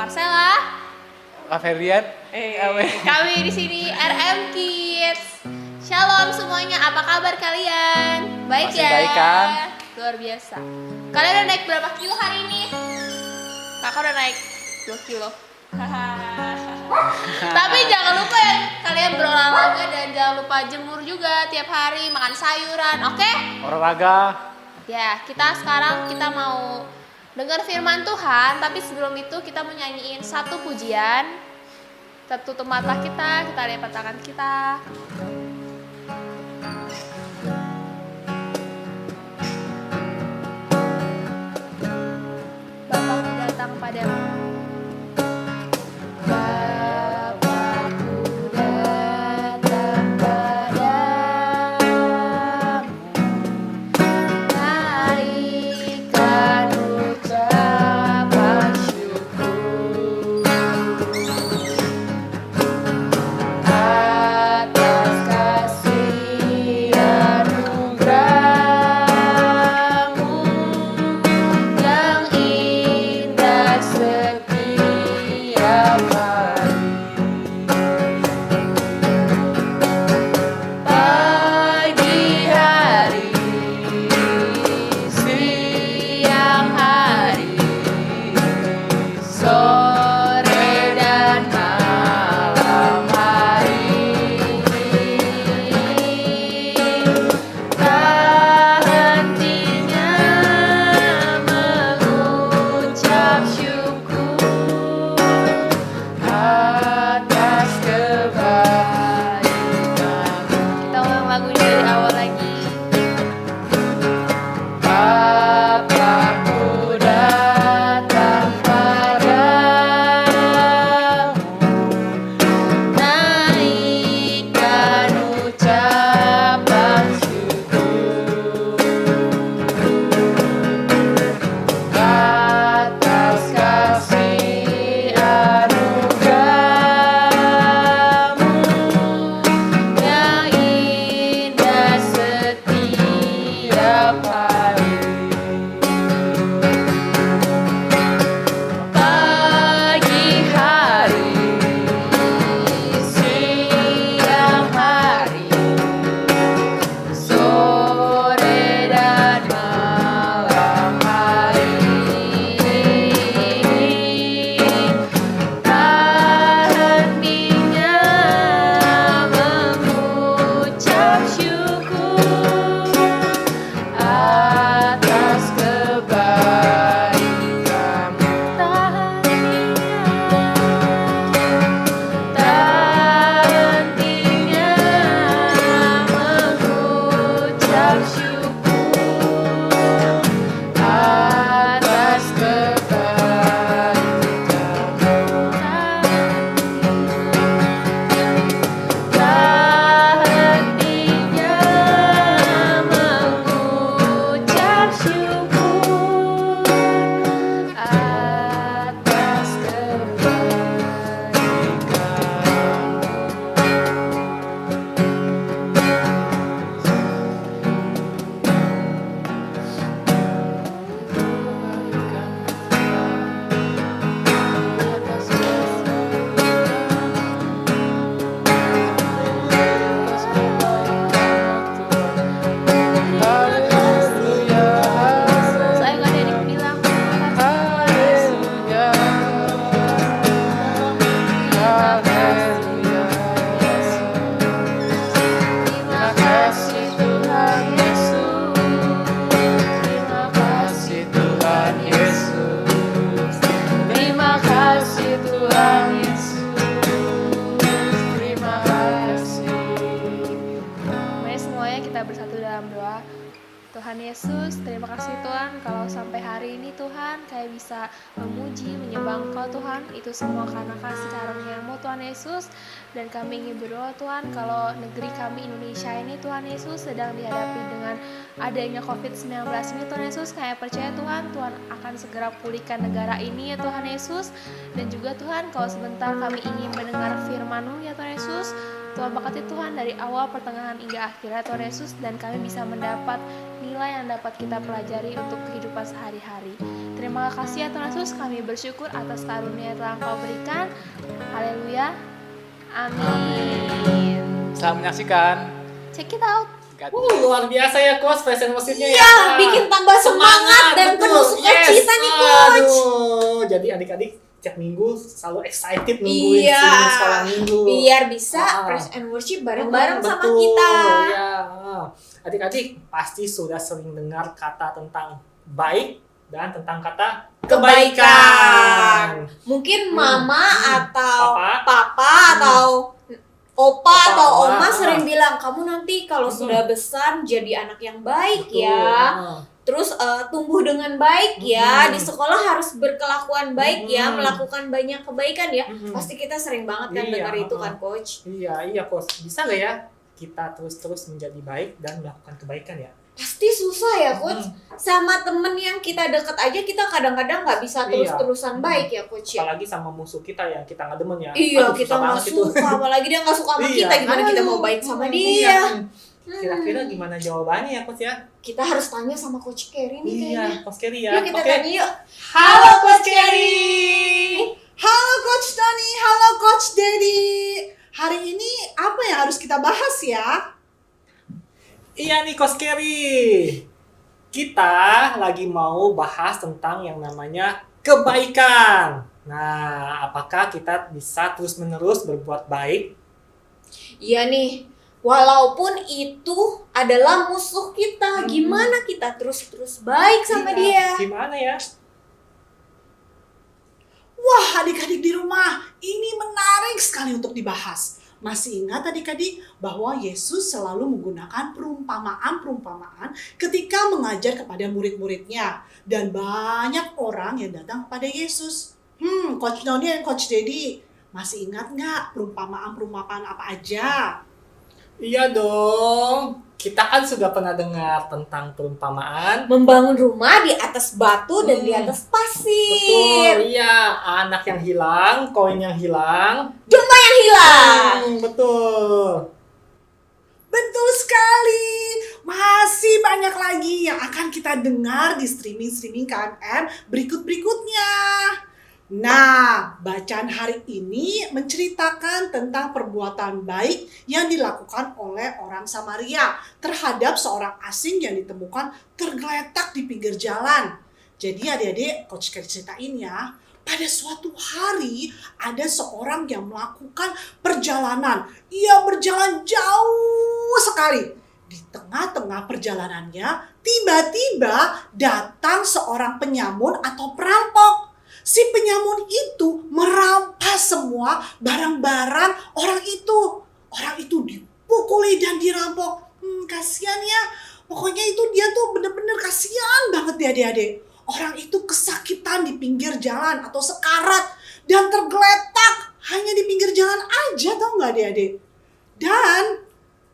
Marcella, Kak Ferdian. Kami di sini RM Kids. Shalom semuanya, apa kabar kalian? Baik Masih ya? baik kan? Luar biasa. Kalian udah naik berapa kilo hari ini? Kakak udah naik 2 kilo. Tapi jangan lupa ya, kalian berolahraga dan jangan lupa jemur juga tiap hari, makan sayuran, oke? Olahraga. Ya, sekarang kita mau dengar firman Tuhan, tapi sebelum itu kita mau nyanyiin satu pujian. Kita tutup mata kita lipat tangan kita. Bapakku datang padamu. Bapakku datang padamu. Naikkan ucapan syukur atas kasih anugerah-Mu yang indah setiap hari. Pagi hari, siang hari, sore dan malam hari, tak hentinya mengucap syukur atas kebaikan. Kita ulang lagunya dari awal lagi. Bapakku datang padamu, naikkan ucapan syukur atas kasih anugerah-Mu yang indah setiap hari. Pagi hari, siang hari, sore dan malam hari, tak hentinya mengucap syukur atas kebaikan-Mu. Tak hentinya mengucap syukur atas kebaikan-Mu. Tak hentinya mengucap syukur atas saya nggak ada yang bilang terima kasih Tuhan Yesus. Terima kasih Tuhan Yesus. Terima kasih Tuhan Yesus. Terima kasih. Mari semuanya kita bersatu dalam doa. Tuhan Yesus, terima kasih Tuhan kalau sampai hari ini Tuhan kami bisa memuji, menyembah Engkau Tuhan. Itu semua karena kasih karunia-Mu Tuhan Yesus. Dan kami ingin berdoa Tuhan kalau negeri kami Indonesia ini Tuhan Yesus sedang dihadapi dengan adanya COVID-19 ini Tuhan Yesus. Kami percaya Tuhan, Tuhan akan segera pulihkan negara ini ya Tuhan Yesus. Dan juga Tuhan kalau sebentar kami ingin mendengar firman-Mu ya Tuhan Yesus. Tuhan berkati Tuhan dari awal, pertengahan hingga akhirnya Tuhan Yesus. Dan kami bisa mendapat nilai yang dapat kita pelajari untuk kehidupan sehari-hari. Terima kasih ya Tuhan Yesus, kami bersyukur atas karunia yang telah Engkau berikan. Haleluya. Amin. Selamat menyaksikan. Check it out. Luar biasa ya Coach, fashion worship-nya ya. Iya, bikin tambah semangat dan betul. penuh sukacita nih Coach. Aduh, jadi adik-adik tiap minggu selalu excited nungguin Iya, sekolah minggu. biar bisa Ah. praise and worship bareng-bareng sama Betul, kita. Ya. Adik-adik pasti sudah sering dengar kata tentang baik dan tentang kata kebaikan. Mungkin mama atau Papa. papa atau opa atau Oma. oma sering bilang, kamu nanti kalau sudah besar jadi anak yang baik Betul. ya. Terus tumbuh dengan baik ya, di sekolah harus berkelakuan baik ya, melakukan banyak kebaikan ya. Pasti kita sering banget kan Iya, dengar itu kan Coach. Iya Coach. Bisa nggak ya kita terus-terus menjadi baik dan melakukan kebaikan ya? Pasti susah ya Coach. Sama temen yang kita deket aja kita kadang-kadang nggak bisa terus-terusan baik ya Coach ya. Apalagi sama musuh kita yang kita nggak demen ya. Iya, Aduh, kita susah nggak banget itu. suka, apalagi dia nggak suka sama Iya. kita, gimana kita mau baik sama dia? Kira-kira gimana jawabannya ya Coach ya? Kita harus tanya sama Coach Kerry nih kayaknya. Iya, Coach Kerry ya. Yuk kita Oke. tanya yuk. Halo Coach Kerry. Halo Coach Tony, halo Coach Dedi. Hari ini apa yang harus kita bahas ya? Iya nih Coach Kerry. Kita lagi mau bahas tentang yang namanya kebaikan. Nah, apakah kita bisa terus-menerus berbuat baik? Iya nih, walaupun itu adalah musuh kita, gimana kita terus-terus baik sama Iya, dia? Gimana ya? Wah, adik-adik di rumah, ini menarik sekali untuk dibahas. Masih ingat adik-adik bahwa Yesus selalu menggunakan perumpamaan-perumpamaan ketika mengajar kepada murid-muridnya. Dan banyak orang yang datang kepada Yesus. Coach Noni dan Coach Dedi, masih ingat nggak perumpamaan-perumpamaan apa aja? Iya dong. Kita kan sudah pernah dengar tentang perumpamaan. Membangun rumah di atas batu dan di atas pasir. Betul, iya. Anak yang hilang, koin yang hilang. Domba yang hilang. Betul. Betul sekali. Masih banyak lagi yang akan kita dengar di streaming KMM berikut-berikutnya. Nah, bacaan hari ini menceritakan tentang perbuatan baik yang dilakukan oleh orang Samaria terhadap seorang asing yang ditemukan tergeletak di pinggir jalan. Jadi adik-adik, Coach Kerry ceritain ya, pada suatu hari ada seorang yang melakukan perjalanan. Ia berjalan jauh sekali. Di tengah-tengah perjalanannya, tiba-tiba datang seorang penyamun atau perampok. Si penyamun itu merampas semua barang-barang orang itu. Orang itu dipukuli dan dirampok. Kasihan ya. Pokoknya itu dia tuh bener-bener kasihan banget ya adik-adik. Orang itu kesakitan di pinggir jalan atau sekarat dan tergeletak hanya di pinggir jalan aja, tau nggak adik-adik?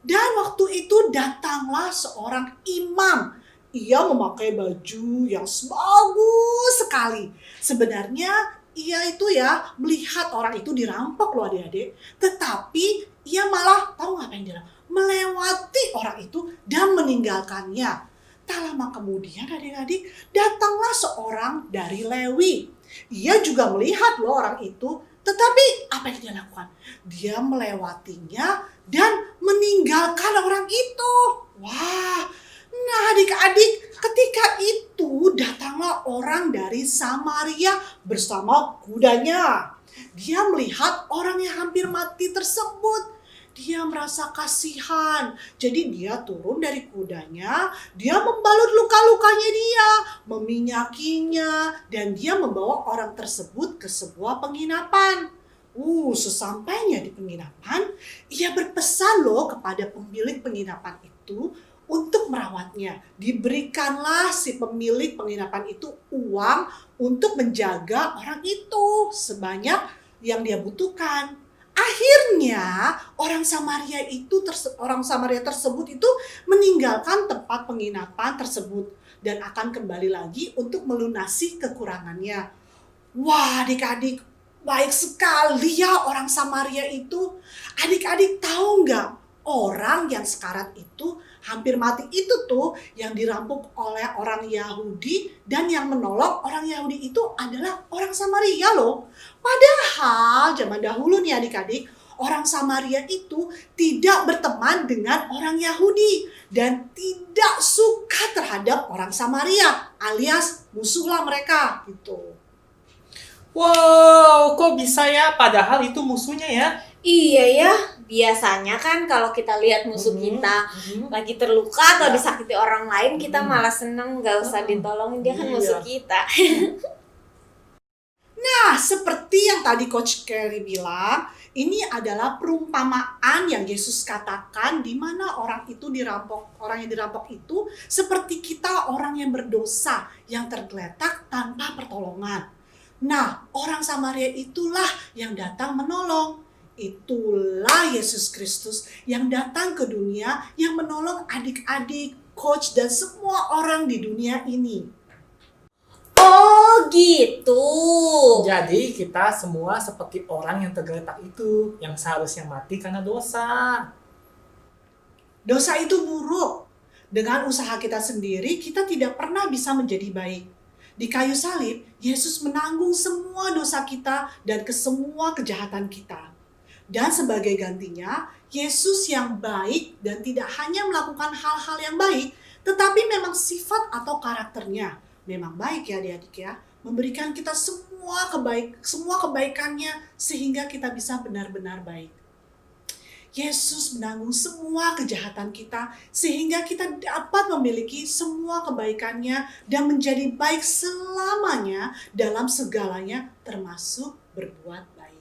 Dan waktu itu datanglah seorang imam. Ia memakai baju yang bagus sekali. Sebenarnya ia itu ya melihat orang itu dirampok loh adik-adik. Tetapi ia malah tahu ngapain dia? Melewati orang itu dan meninggalkannya. Tak lama kemudian adik-adik datanglah seorang dari Lewi. Ia juga melihat loh orang itu. Tetapi apa yang dia lakukan? Dia melewatinya dan meninggalkan orang itu. Wah. Nah adik-adik, ketika itu datanglah orang dari Samaria bersama kudanya. Dia melihat orang yang hampir mati tersebut. Dia merasa kasihan. Jadi dia turun dari kudanya, dia membalut luka-lukanya dia, meminyakinya, dan dia membawa orang tersebut ke sebuah penginapan. Sesampainya di penginapan, ia berpesan loh kepada pemilik penginapan itu untuk merawatnya. Diberikanlah si pemilik penginapan itu uang untuk menjaga orang itu sebanyak yang dia butuhkan. Akhirnya orang Samaria tersebut itu meninggalkan tempat penginapan tersebut dan akan kembali lagi untuk melunasi kekurangannya. Wah, adik-adik, baik sekali ya orang Samaria itu. Adik-adik tahu nggak? orang yang sekarat itu, hampir mati itu tuh yang dirampok oleh orang Yahudi, dan yang menolong orang Yahudi itu adalah orang Samaria loh. Padahal zaman dahulu nih adik-adik, orang Samaria itu tidak berteman dengan orang Yahudi dan tidak suka terhadap orang Samaria, alias musuhlah mereka gitu. Wow, kok bisa ya? Padahal itu musuhnya ya. Iya ya, biasanya kan kalau kita lihat musuh kita lagi terluka atau disakiti orang lain, kita malah seneng gak usah ditolongin, dia kan musuh kita. Nah, seperti yang tadi Coach Kelly bilang, ini adalah perumpamaan yang Yesus katakan di mana orang yang dirampok itu seperti kita orang yang berdosa yang tergeletak tanpa pertolongan. Nah, orang Samaria itulah yang datang menolong. Itulah Yesus Kristus yang datang ke dunia yang menolong adik-adik, coach, dan semua orang di dunia ini. Oh gitu. Jadi kita semua seperti orang yang tergeletak itu, yang seharusnya mati karena dosa. Dosa itu buruk. Dengan usaha kita sendiri, kita tidak pernah bisa menjadi baik. Di kayu salib, Yesus menanggung semua dosa kita dan semua kejahatan kita. Dan sebagai gantinya, Yesus yang baik dan tidak hanya melakukan hal-hal yang baik, tetapi memang sifat atau karakternya memang baik ya adik-adik ya. Memberikan kita semua kebaikannya sehingga kita bisa benar-benar baik. Yesus menanggung semua kejahatan kita sehingga kita dapat memiliki semua kebaikannya dan menjadi baik selamanya dalam segalanya termasuk berbuat baik.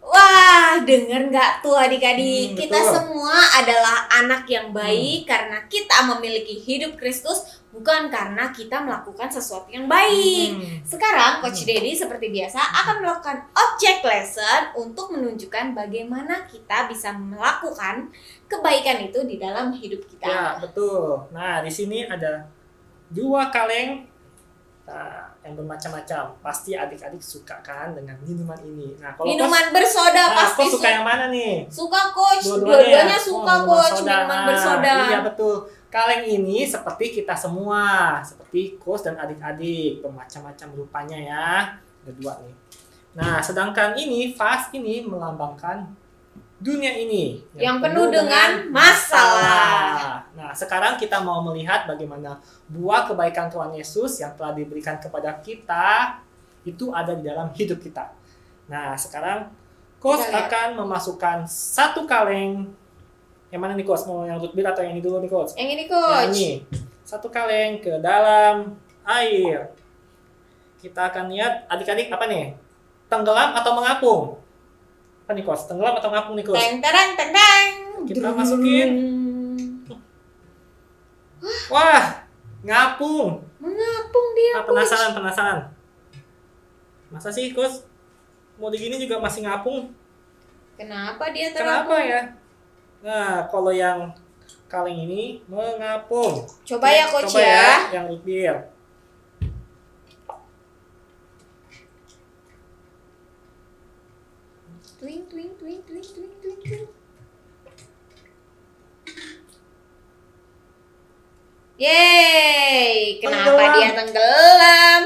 Wah, denger nggak tuh adik-adik? Betul. Kita semua adalah anak yang baik karena kita memiliki hidup Kristus, bukan karena kita melakukan sesuatu yang baik. Sekarang Coach Dedi seperti biasa akan melakukan object lesson untuk menunjukkan bagaimana kita bisa melakukan kebaikan itu di dalam hidup kita. Ya, betul. Nah, di sini ada 2 kaleng yang bermacam-macam. Pasti adik-adik suka kan dengan minuman ini. Nah, kalau Minuman bersoda pasti Kos suka yang mana nih? Suka Coach, Dua-duanya dua-duanya suka Coach, minuman bersoda. Iya betul. Kaleng ini seperti kita semua, seperti Coach dan adik-adik, bermacam-macam rupanya ya. Ada 2 nih. Nah, sedangkan ini vas ini melambangkan dunia ini yang penuh dengan masalah. Nah, sekarang kita mau melihat bagaimana buah kebaikan Tuhan Yesus yang telah diberikan kepada kita itu ada di dalam hidup kita. Nah, sekarang Coach akan memasukkan 1 kaleng. Yang mana nih Coach? Mau yang root beer atau yang ini dulu nih Coach? Yang ini Coach. Yang ini. 1 kaleng ke dalam air. Kita akan lihat adik-adik apa nih? Tenggelam atau mengapung? Apa nih Coach? Tenggelam atau ngapung nih Coach? Teng tereng teng teng. Kita masukin. Wah, ngapung. Mengapung dia. Penasaran. Masa sih Coach? Mau digini juga masih ngapung? Kenapa dia Kenapa terapung? ya? Nah, kalau yang kaleng ini mengapung. Coba ya Coach Coba ya. Yang root beer. Twing twing twing twing twing twing twing. Yeay, kenapa Tenggelam. dia tenggelam?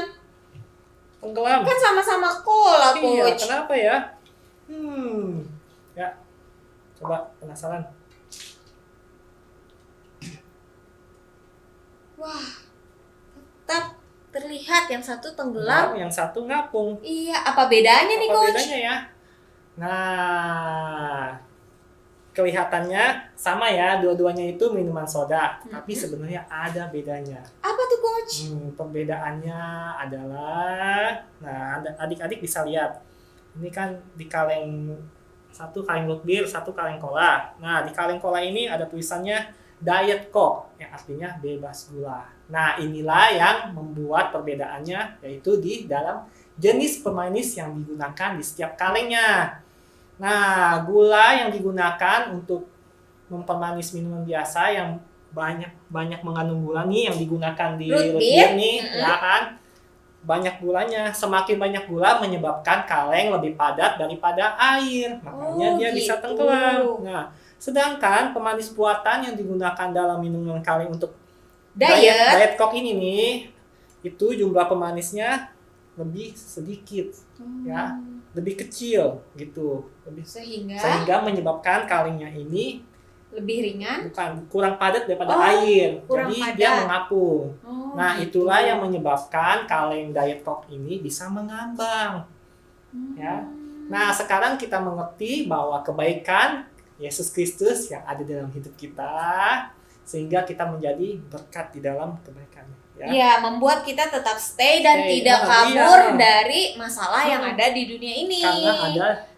Tenggelam. Kan sama-sama cola, Iya, Coach. kenapa ya? Ya. Coba penasaran. Wah, tetap terlihat yang satu tenggelam. Yang satu ngapung. Iya, apa bedanya nih Apa Coach? bedanya ya? Nah, kelihatannya sama ya, dua-duanya itu minuman soda, tapi sebenarnya ada bedanya. Apa tuh Coach? Perbedaannya adalah, nah adik-adik bisa lihat, ini kan di kaleng, 1 kaleng root beer, 1 kaleng cola. Nah, di kaleng cola ini ada tulisannya Diet Coke, yang artinya bebas gula. Nah, inilah yang membuat perbedaannya, yaitu di dalam jenis pemanis yang digunakan di setiap kalengnya. Nah, gula yang digunakan untuk mempermanis minuman biasa yang banyak mengandung gula nih yang digunakan di root beer nih, ya kan? Banyak gulanya. Semakin banyak gula menyebabkan kaleng lebih padat daripada air. Makanya dia bisa tenggelam. Nah, Sedangkan pemanis buatan yang digunakan dalam minuman kaleng untuk Diet. Coke ini nih, itu jumlah pemanisnya lebih sedikit, ya, lebih kecil gitu, sehingga menyebabkan kalengnya ini lebih ringan. kurang padat daripada air, kurang jadi padat. dia mengapung. Nah, Gitu. itulah yang menyebabkan kaleng Diet Coke ini bisa mengambang, ya. Nah, sekarang kita mengerti bahwa kebaikan Yesus Kristus yang ada dalam hidup kita, sehingga kita menjadi berkat di dalam kebaikannya. Ya. Ya, membuat kita tetap stay dan Stay. tidak Nah, kabur iya. dari masalah yang ada di dunia ini.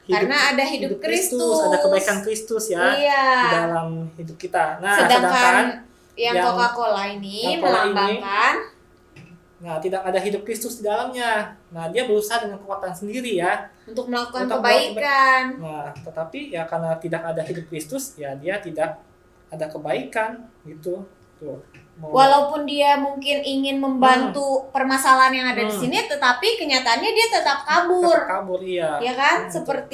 Karena ada hidup Kristus, ada kebaikan Kristus ya Iya. di dalam hidup kita. Nah, Sedangkan yang yang Coca-Cola ini Coca-Cola melambangkan tidak ada hidup Kristus di dalamnya. Nah, dia berusaha dengan kekuatan sendiri ya. untuk melakukan Untuk kebaikan. Nah, tetapi ya karena tidak ada hidup Kristus, ya dia tidak ada kebaikan gitu. Tuh. Walaupun dia mungkin ingin membantu permasalahan yang ada di sini, tetapi kenyataannya dia tetap kabur. Tetap kabur, iya. Ya kan? Betul.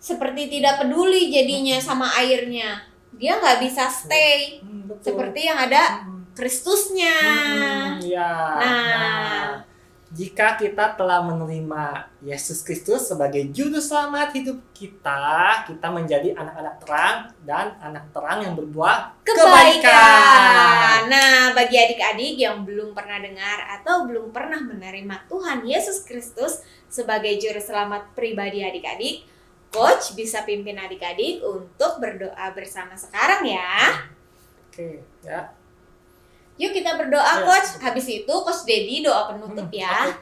Seperti tidak peduli jadinya sama airnya. Dia nggak bisa stay Betul. seperti yang ada Kristusnya. Ya. Nah, jika kita telah menerima Yesus Kristus sebagai juru selamat hidup kita, kita menjadi anak-anak terang dan anak terang yang berbuah kebaikan. Nah, bagi adik-adik yang belum pernah dengar atau belum pernah menerima Tuhan Yesus Kristus sebagai juru selamat pribadi adik-adik, Coach bisa pimpin adik-adik untuk berdoa bersama sekarang ya. Oke, ya. Yuk kita berdoa, Ya. Coach. Habis itu Coach Dedi doa penutup ya. Oke.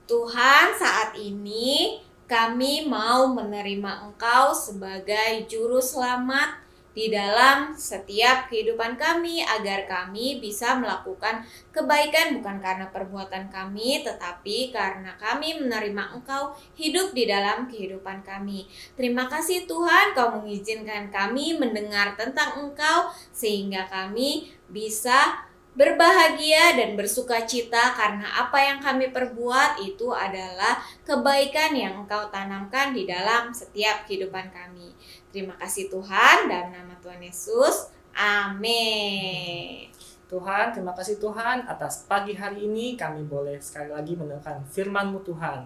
Tuhan, saat ini kami mau menerima Engkau sebagai juru selamat di dalam setiap kehidupan kami, agar kami bisa melakukan kebaikan bukan karena perbuatan kami, tetapi karena kami menerima Engkau hidup di dalam kehidupan kami. Terima kasih Tuhan, Kau mengizinkan kami mendengar tentang Engkau sehingga kami bisa berbahagia dan bersuka cita karena apa yang kami perbuat itu adalah kebaikan yang Engkau tanamkan di dalam setiap kehidupan kami. Terima kasih Tuhan, dalam nama Tuhan Yesus. Amin. Tuhan, terima kasih Tuhan atas pagi hari ini kami boleh sekali lagi mendengarkan firman-Mu Tuhan.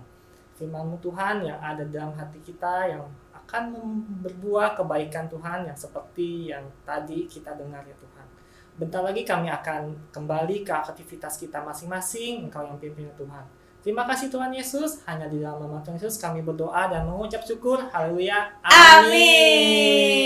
Firman-Mu Tuhan yang ada dalam hati kita yang akan berbuah kebaikan Tuhan yang seperti yang tadi kita dengar ya Tuhan. Bentar lagi kami akan kembali ke aktivitas kita masing-masing, Engkau yang pimpin Tuhan. Terima kasih Tuhan Yesus, hanya di dalam nama Tuhan Yesus kami berdoa dan mengucap syukur. Haleluya.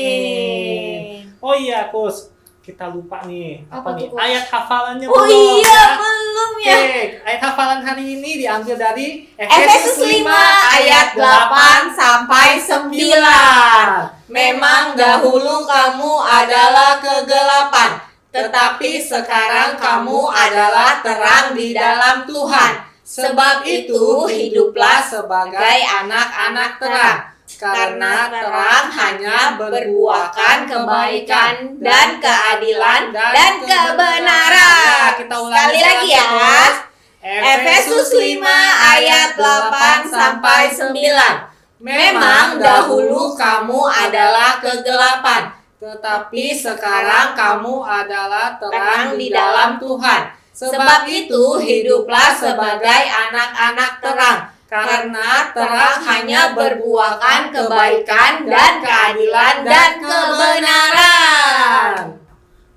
Amin. Oh iya, Coach, kita lupa nih. Apa Apa nih? tuh, Coach? Ayat hafalannya Oh belum, iya, ya? belum ya. Oke, ayat hafalan hari ini diambil dari Efesus 5 ayat 8 sampai 9. Memang dahulu kamu adalah kegelapan, tetapi sekarang kamu adalah terang di dalam Tuhan. Sebab itu hiduplah sebagai anak-anak terang, karena terang hanya berbuahkan kebaikan dan keadilan dan kebenaran. Ya, kita ulangi Sekali lagi ya. Coach. Efesus 5 ayat 8 sampai 9. Memang dahulu kamu adalah kegelapan, tetapi sekarang kamu adalah terang di dalam Tuhan. Sebab itu hiduplah sebagai anak-anak terang, karena terang hanya berbuahkan kebaikan dan keadilan dan kebenaran.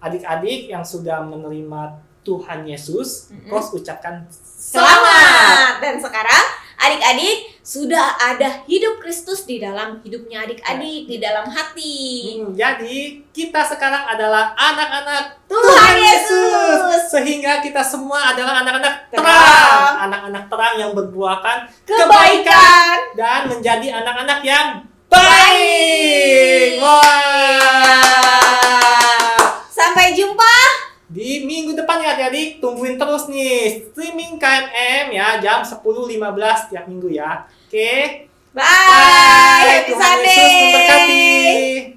Adik-adik yang sudah menerima Tuhan Yesus, Coach ucapkan Selamat. Dan sekarang adik-adik sudah ada hidup Kristus di dalam hidupnya adik-adik, di dalam hati. Jadi kita sekarang adalah anak-anak Tuhan Yesus. Sehingga kita semua adalah anak-anak Terang. terang. Anak-anak terang yang berbuahkan Kebaikan. dan menjadi anak-anak yang baik. Wah. Sampai jumpa. Di minggu depan ya adik-adik, tungguin terus nih streaming KMM ya jam 10.15 tiap minggu ya. Oke. Bye. Happy Tuhan Yesus Sunday. memberkati.